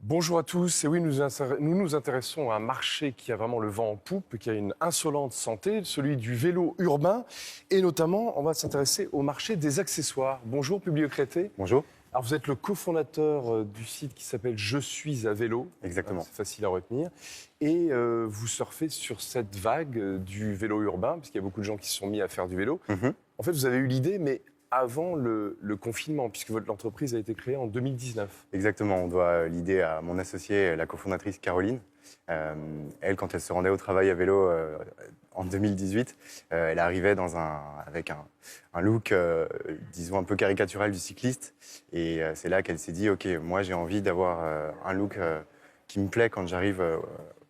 Bonjour à tous. Et oui, nous nous intéressons à un marché qui a vraiment le vent en poupe, qui a une insolente santé, celui du vélo urbain. Et notamment, on va s'intéresser au marché des accessoires. Bonjour, Publio Crété. Bonjour. Alors, vous êtes le cofondateur du site qui s'appelle Je suis à vélo. Exactement. C'est facile à retenir. Et vous surfez sur cette vague du vélo urbain, parce qu'il y a beaucoup de gens qui se sont mis à faire du vélo. En fait, vous avez eu l'idée, mais avant le confinement, puisque votre entreprise a été créée en 2019. Exactement. On doit l'idée à mon associée, la cofondatrice Caroline. Elle, quand elle se rendait au travail à vélo en 2018, elle arrivait avec un look, disons, un peu caricatural du cycliste. Et c'est là qu'elle s'est dit, OK, moi j'ai envie d'avoir un look qui me plaît quand j'arrive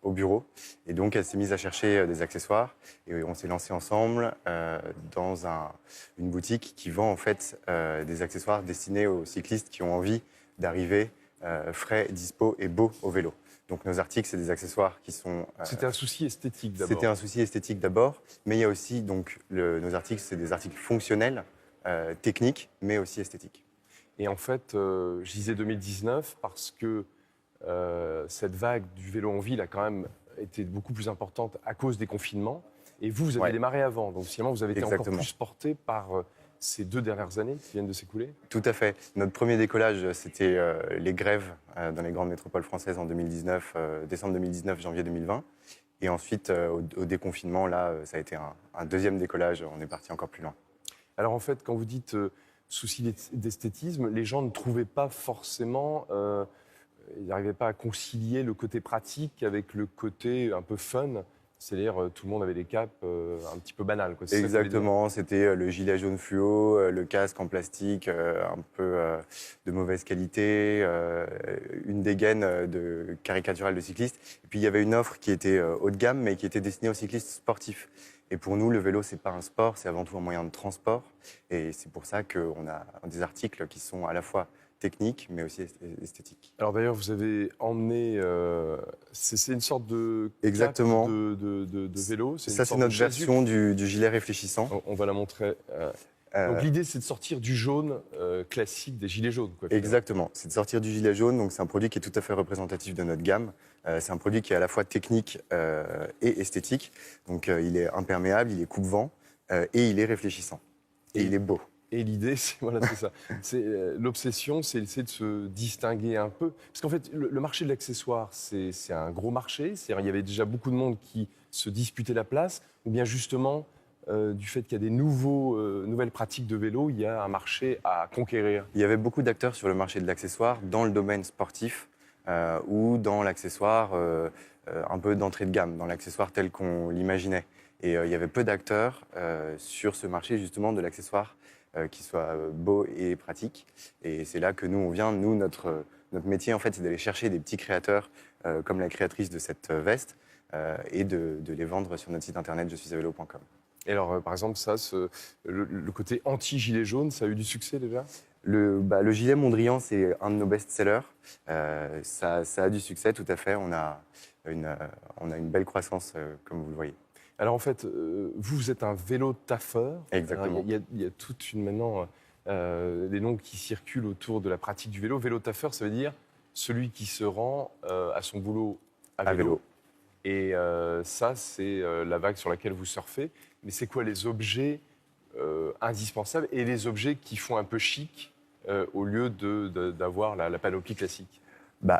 au bureau. Et donc, elle s'est mise à chercher des accessoires. Et on s'est lancé ensemble dans une boutique qui vend en fait des accessoires destinés aux cyclistes qui ont envie d'arriver frais, dispo et beaux au vélo. Donc, nos articles, c'est des accessoires qui sont... C'était un souci esthétique d'abord. C'était un souci esthétique d'abord. Mais il y a aussi, donc, nos articles, c'est des articles fonctionnels, techniques, mais aussi esthétiques. Et en fait, je disais 2019 parce que cette vague du vélo en ville a quand même été beaucoup plus importante à cause des confinements. Et vous avez démarré avant. Donc finalement, vous avez été encore plus porté par ces 2 dernières années qui viennent de s'écouler. Tout à fait. Notre premier décollage, c'était les grèves dans les grandes métropoles françaises en 2019, décembre 2019, janvier 2020. Et ensuite, au déconfinement, là, ça a été un deuxième décollage. On est parti encore plus loin. Alors en fait, quand vous dites souci d'esthétisme, les gens ne trouvaient pas forcément... ils n'arrivaient pas à concilier le côté pratique avec le côté un peu fun. C'est-à-dire, tout le monde avait des capes un petit peu banales, quoi. Exactement, c'était le gilet jaune fluo, le casque en plastique un peu de mauvaise qualité, une dégaine caricaturale de cycliste. Et puis il y avait une offre qui était haut de gamme, mais qui était destinée aux cyclistes sportifs. Et pour nous, le vélo, c'est pas un sport, c'est avant tout un moyen de transport. Et c'est pour ça qu'on a des articles qui sont à la fois techniques, mais aussi esthétiques. Alors d'ailleurs, vous avez emmené... c'est une sorte de Exactement. cape de vélo. Ça, c'est notre version du gilet réfléchissant. On va la montrer. Donc l'idée, c'est de sortir du jaune classique des gilets jaunes, quoi. Exactement, c'est de sortir du gilet jaune. Donc c'est un produit qui est tout à fait représentatif de notre gamme. C'est un produit qui est à la fois technique et esthétique. Donc il est imperméable, il est coupe-vent et il est réfléchissant. Et il est beau. Et l'idée, c'est voilà, c'est ça. L'obsession, c'est essayer de se distinguer un peu. Parce qu'en fait, le marché de l'accessoire, c'est un gros marché. Il y avait déjà beaucoup de monde qui se disputait la place. Ou bien justement, du fait qu'il y a des nouvelles pratiques de vélo, il y a un marché à conquérir. Il y avait beaucoup d'acteurs sur le marché de l'accessoire dans le domaine sportif ou dans l'accessoire un peu d'entrée de gamme, dans l'accessoire tel qu'on l'imaginait. Et il y avait peu d'acteurs sur ce marché justement de l'accessoire qui soit beau et pratique. Et c'est là que nous, on vient. Nous, notre métier, en fait, c'est d'aller chercher des petits créateurs comme la créatrice de cette veste et de les vendre sur notre site internet je suis à vélo.com. Et alors, par exemple, le côté anti-gilet jaune, ça a eu du succès déjà ? Le gilet Mondrian, c'est un de nos best-sellers. Ça a du succès, tout à fait. On a une belle croissance, comme vous le voyez. Alors en fait, vous êtes un vélo taffeur. Exactement. Il y a toute maintenant des noms qui circulent autour de la pratique du vélo. Vélo taffeur, ça veut dire celui qui se rend à son boulot à vélo. Et ça, c'est la vague sur laquelle vous surfez. Mais c'est quoi les objets indispensables et les objets qui font un peu chic au lieu d'avoir la panoplie classique ?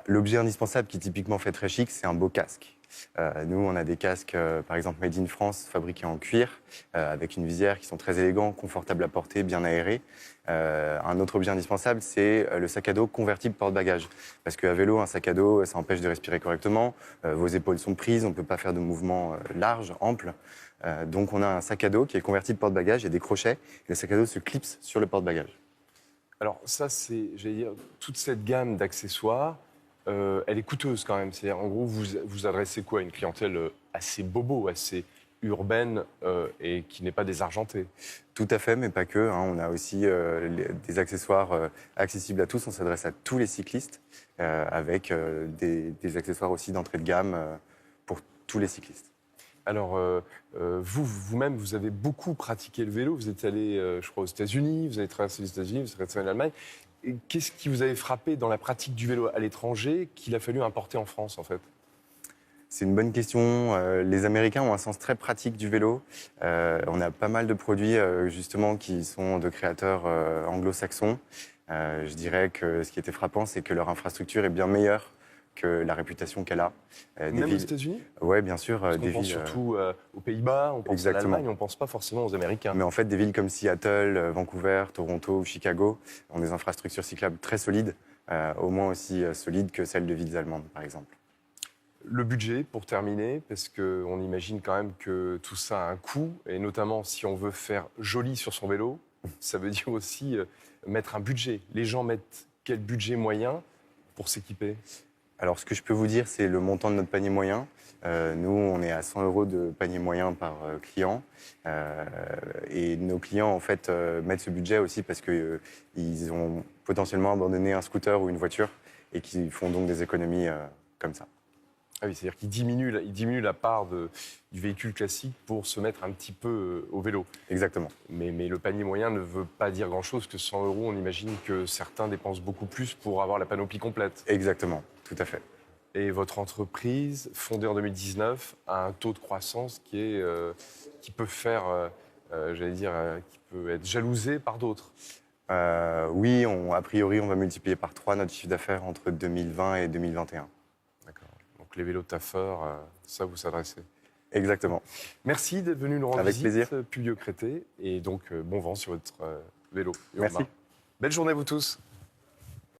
L'objet indispensable qui typiquement fait très chic, c'est un beau casque. Nous, on a des casques, par exemple, made in France, fabriqués en cuir, avec une visière qui sont très élégants, confortables à porter, bien aérés. Un autre objet indispensable, c'est le sac à dos convertible porte-bagages. Parce qu'à vélo, un sac à dos, ça empêche de respirer correctement. Vos épaules sont prises, on ne peut pas faire de mouvements larges, amples. Donc, on a un sac à dos qui est convertible porte-bagages, il y a des crochets, et le sac à dos se clipse sur le porte-bagages. Alors ça, c'est, j'allais dire, toute cette gamme d'accessoires, elle est coûteuse quand même. C'est-à-dire, en gros, vous adressez quoi à une clientèle assez bobo, assez urbaine et qui n'est pas désargentée. Tout à fait, mais pas que. On a aussi des accessoires accessibles à tous. On s'adresse à tous les cyclistes avec des accessoires aussi d'entrée de gamme pour tous les cyclistes. Alors, vous-même, vous avez beaucoup pratiqué le vélo. Vous êtes allé, je crois, aux États-Unis, vous avez traversé les États-Unis, vous êtes allé en Allemagne. qu'est-ce qui vous avait frappé dans la pratique du vélo à l'étranger qu'il a fallu importer en France, en fait? C'est une bonne question. Les Américains ont un sens très pratique du vélo. On a pas mal de produits justement qui sont de créateurs anglo-saxons. Je dirais que ce qui était frappant, c'est que leur infrastructure est bien meilleure que la réputation qu'elle a. Même aux États-Unis? Oui, bien sûr. Parce Des qu'on pense villes, surtout aux Pays-Bas, on pense Exactement. à l'Allemagne, on ne pense pas forcément aux Américains. Mais en fait, des villes comme Seattle, Vancouver, Toronto ou Chicago ont des infrastructures cyclables très solides, au moins aussi solides que celles de villes allemandes, par exemple. Le budget, pour terminer, parce qu'on imagine quand même que tout ça a un coût, et notamment si on veut faire joli sur son vélo, ça veut dire aussi mettre un budget. Les gens mettent quel budget moyen pour s'équiper? Alors, ce que je peux vous dire, c'est le montant de notre panier moyen. Nous, on est à 100 € de panier moyen par client. Et nos clients, en fait, mettent ce budget aussi parce qu'ils ont potentiellement abandonné un scooter ou une voiture et qui font donc des économies comme ça. Ah oui, c'est-à-dire qu'il diminue la part du véhicule classique pour se mettre un petit peu au vélo. Exactement. Mais le panier moyen ne veut pas dire grand-chose, que 100 €, on imagine que certains dépensent beaucoup plus pour avoir la panoplie complète. Exactement, tout à fait. Et votre entreprise, fondée en 2019, a un taux de croissance qui peut faire, qui peut être jalousé par d'autres. Oui, a priori, on va multiplier par 3 notre chiffre d'affaires entre 2020 et 2021. D'accord. Donc les vélos Taffer, ça vous s'adressez. Exactement. Merci d'être venu nous rendre Avec visite, plaisir. Publio Crété, et donc bon vent sur votre vélo. Merci. Belle journée à vous tous.